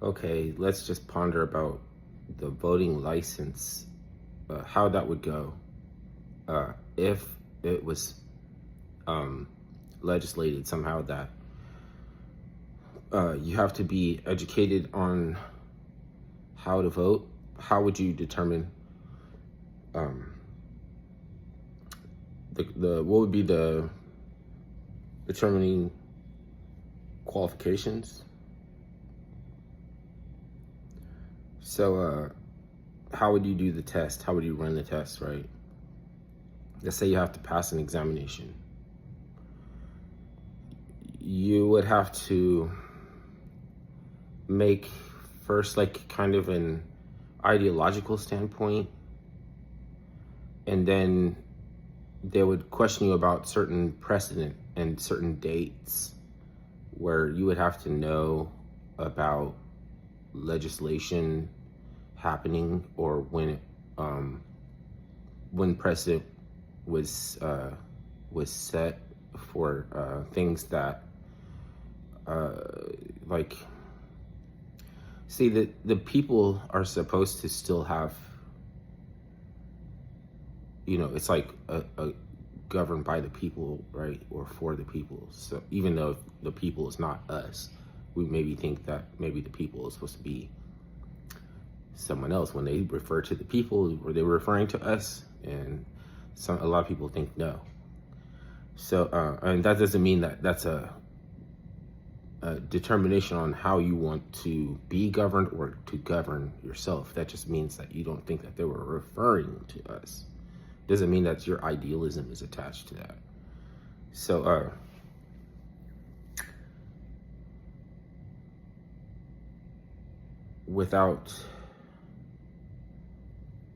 Okay, let's just ponder about the voting license, how that would go if it was um, legislated somehow that you have to be educated on how to vote. How would you determine um, the what would be the determining qualifications? So, how would you do the test? How would you run the test, right? Let's say you have to pass an examination. You would have to make first, like, kind of an ideological standpoint, and then they would question you about certain precedent and certain dates where you would have to know about legislation happening or when precedent was set for things that like see that the people are supposed to still have, it's like a governed by the people, right? Or for the people. So even though the people is not us, we maybe think that maybe the people is supposed to be someone else. When they refer to the people, were they referring to us? And a lot of people think no. So and that doesn't mean that that's a determination on how you want to be governed or to govern yourself. That just means that you don't think that they were referring to us. Doesn't mean that your idealism is attached to that. So without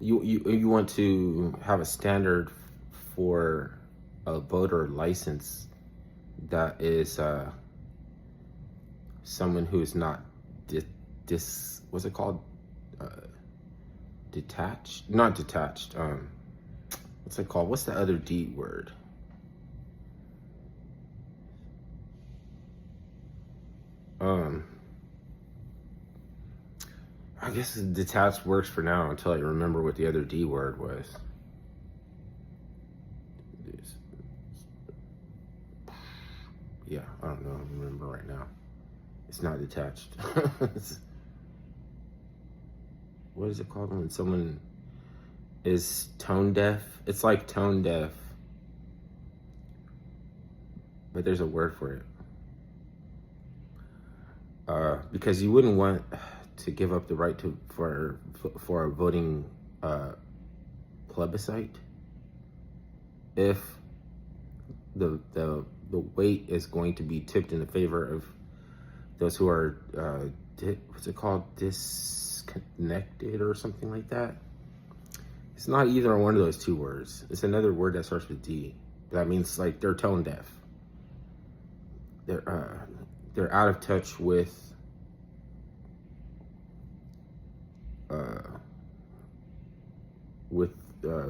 you want to have a standard for a voter license that is someone who is not what's it called, detached, not detached, what's it called, what's the other D word, I guess detached works for now until I remember what the other D word was. Yeah, I don't know, I don't remember right now. It's not detached. What is it called when someone is tone deaf? It's like tone deaf, but there's a word for it. Because you wouldn't want to give up the right for a voting plebiscite if the weight is going to be tipped in the favor of those who are what's it called, disconnected or something like that. It's not either one of those two words. It's another word that starts with D. That means like they're tone deaf. They're out of touch with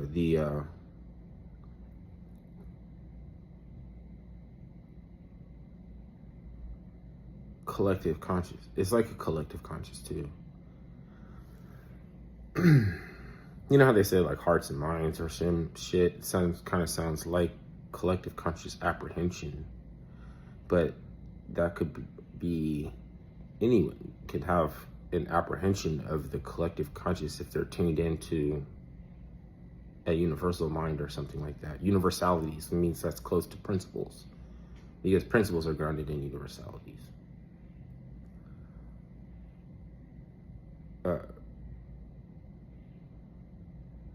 the collective conscious. It's like a collective conscious too. You know how they say like hearts and minds or some shit? Sounds like collective conscious apprehension, but that could be anyone could have an apprehension of the collective conscious if they're tuned into a universal mind or something like that. Universalities means that's close to principles, because principles are grounded in universalities.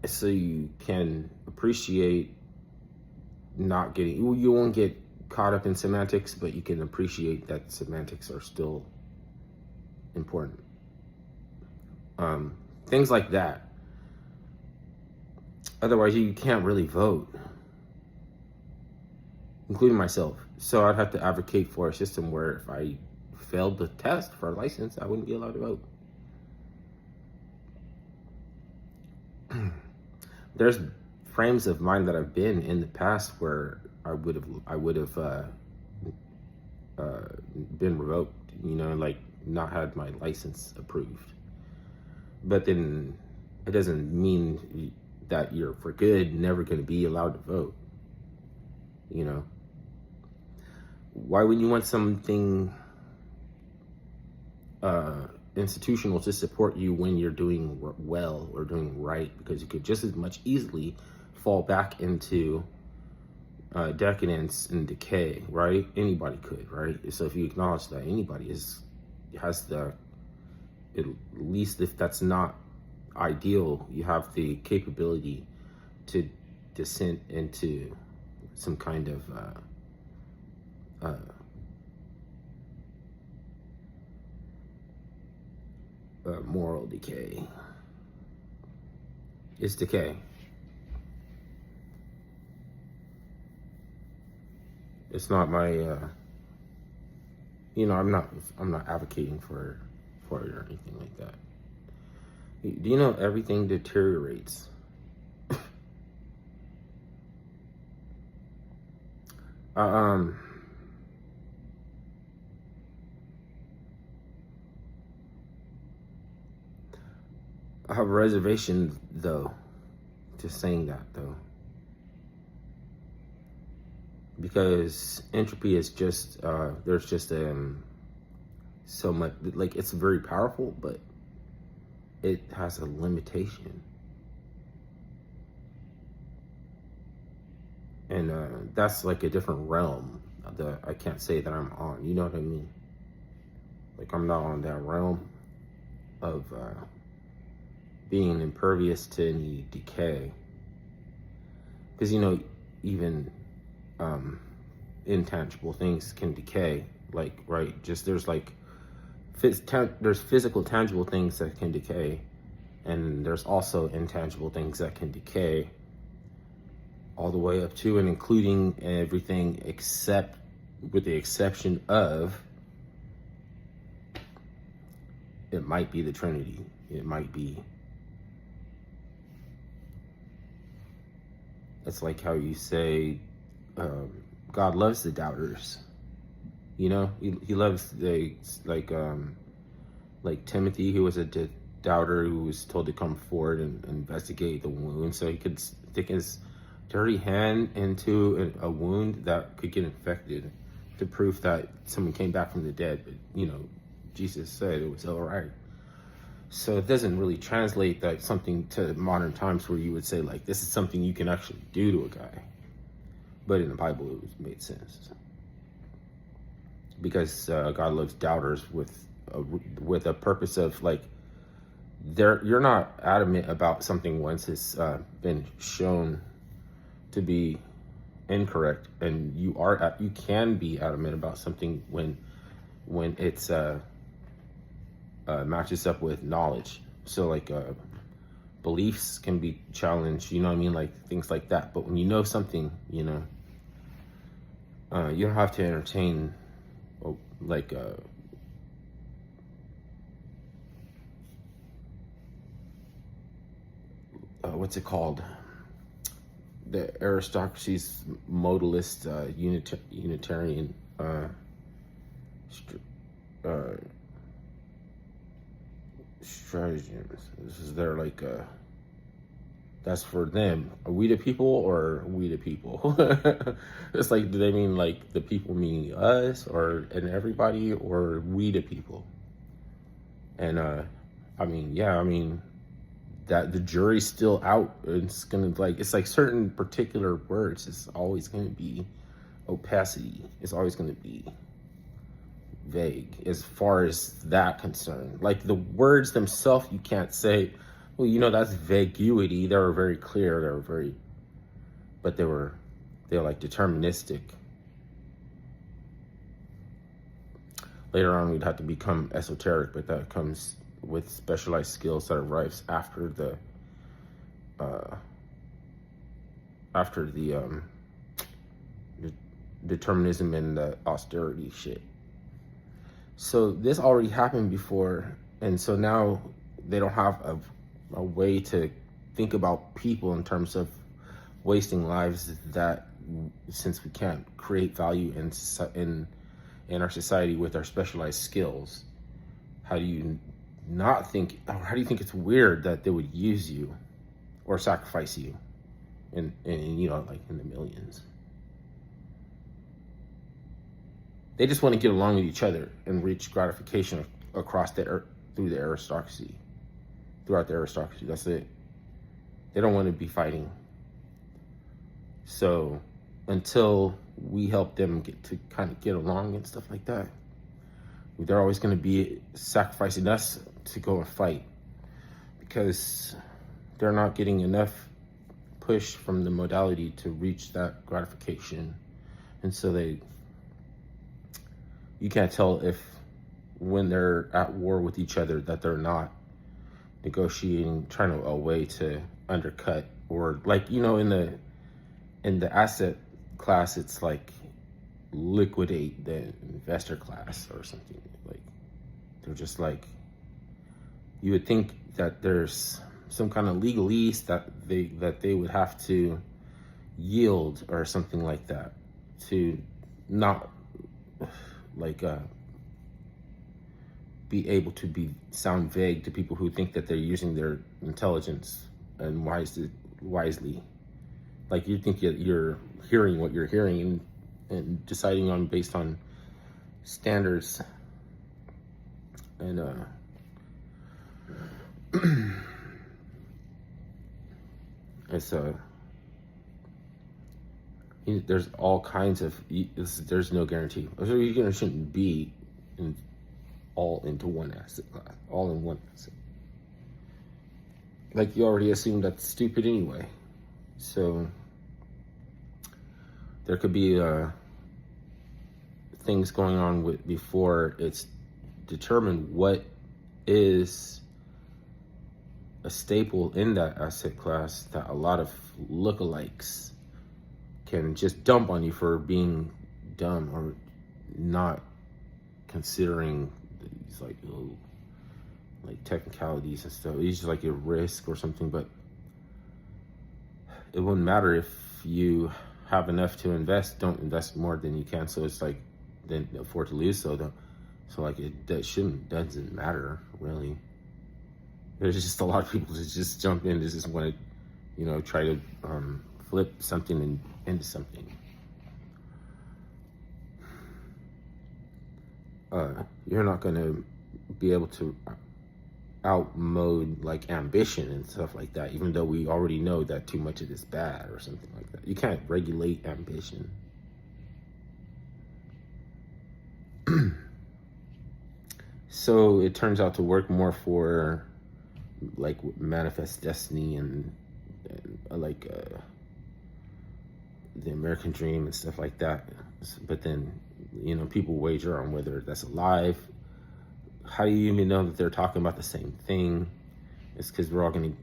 So you can appreciate not getting, you won't get caught up in semantics, but you can appreciate that semantics are still important. Things like that. Otherwise, you can't really vote, including myself. So I'd have to advocate for a system where if I failed the test for a license, I wouldn't be allowed to vote. There's frames of mind that I've been in the past where I would have been revoked. Like not had my license approved. But then it doesn't mean that you're for good never going to be allowed to vote. You know, why would you want something institutional to support you when you're doing well or doing right? Because you could just as much easily fall back into decadence and decay, right? Anybody could, right? So if you acknowledge that anybody has the, at least if that's not ideal, you have the capability to descend into some kind of moral decay. It's decay. It's not my, I'm not advocating for it or anything like that. Do you know everything deteriorates? I have a reservation, though, just saying that, though. Because entropy is just, there's just so much, like, it's very powerful, but it has a limitation. And that's like a different realm that I can't say that I'm on. You know what I mean? Like, I'm not on that realm of being impervious to any decay. Because, even intangible things can decay. Like, right, just there's like, there's physical, tangible things that can decay. And there's also intangible things that can decay. All the way up to and including everything except, with the exception of, it might be the Trinity. It might be, it's like how you say, God loves the doubters. He loves like Timothy, who was a doubter, who was told to come forward and investigate the wound so he could stick his dirty hand into a wound that could get infected, to prove that someone came back from the dead. But Jesus said it was all right. So it doesn't really translate that something to modern times where you would say, like, this is something you can actually do to a guy. But in the Bible, it made sense. Because God loves doubters with a purpose of, like, you're not adamant about something once it's been shown to be incorrect, and you can be adamant about something when it's matches up with knowledge. So like beliefs can be challenged, like things like that. But when you know something, you don't have to entertain like what's it called? The aristocracy's modalist Unitarian stratagems. This is their like that's for them. Are we the people or we the people? It's like, do they mean like the people meaning us and everybody, or we the people? And that the jury's still out. It's gonna it's like certain particular words. It's always gonna be opacity. It's always gonna be vague as far as that concerned. Like the words themselves, you can't say, well, that's vaguity. They were very clear. But they were like deterministic. Later on, we'd have to become esoteric, but that comes with specialized skills that arrives after the determinism and the austerity shit. So this already happened before, and so now they don't have a way to think about people in terms of wasting lives, that since we can't create value in our society with our specialized skills, how do you not think, or how do you think it's weird that they would use you or sacrifice you in like in the millions? They just want to get along with each other and reach gratification across through the aristocracy, throughout the aristocracy. That's it. They don't want to be fighting. So until we help them get to kind of get along and stuff like that, they're always going to be sacrificing us to go and fight, because they're not getting enough push from the modality to reach that gratification. And so you can't tell if when they're at war with each other that they're not negotiating, trying a way to undercut, or like, in the asset class, it's like liquidate the investor class or something. Like, they're just like, you would think that there's some kind of legalese that they would have to yield or something like that, to not like be able to sound vague to people who think that they're using their intelligence and wisely. Like, you think you're hearing what you're hearing and deciding on based on standards and it's there's all kinds of, there's no guarantee. So you shouldn't be all into one asset class, all in one asset. Like, you already assume that's stupid anyway. So there could be things going on before it's determined what is a staple in that asset class that a lot of lookalikes can just dump on you for being dumb or not considering these like technicalities and stuff. It's just like a risk or something, but it wouldn't matter if you have enough to invest. Don't invest more than you can, so it's like, then afford to lose. So like doesn't matter really. There's just a lot of people that just jump in, just want to, try to flip something into something. You're not going to be able to outmode like ambition and stuff like that, even though we already know that too much of it is bad or something like that. You can't regulate ambition. So it turns out to work more for like Manifest Destiny and like the American Dream and stuff like that. But then, people wager on whether that's alive. How do you even know that they're talking about the same thing? It's because we're all going to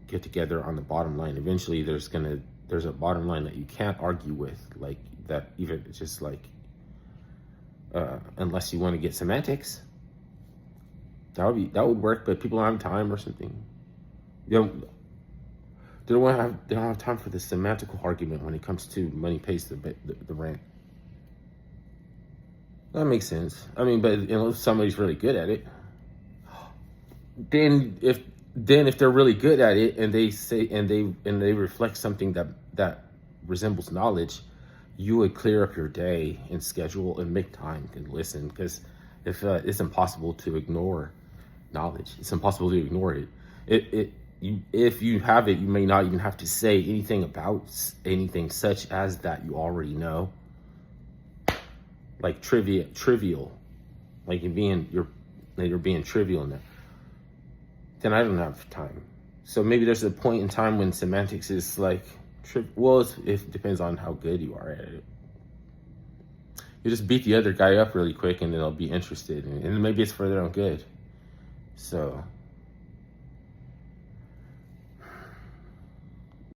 get together on the bottom line. Eventually there's a bottom line that you can't argue with, like that, even just like unless you want to get semantics. That would work, but people don't have time or something. They don't have time for the semantical argument when it comes to money pays the rent. That makes sense. I mean, but if somebody's really good at it, then if they're really good at it and they say and they reflect something that resembles knowledge, you would clear up your day and schedule and make time to listen, because if it's impossible to ignore knowledge, it's impossible to ignore it. If you have it, you may not even have to say anything about anything such as that you already know. Like trivial, like you're being trivial in there. Then I don't have time. So maybe there's a point in time when semantics is like, it depends on how good you are at it. You just beat the other guy up really quick and then they'll be interested, and maybe it's for their own good. So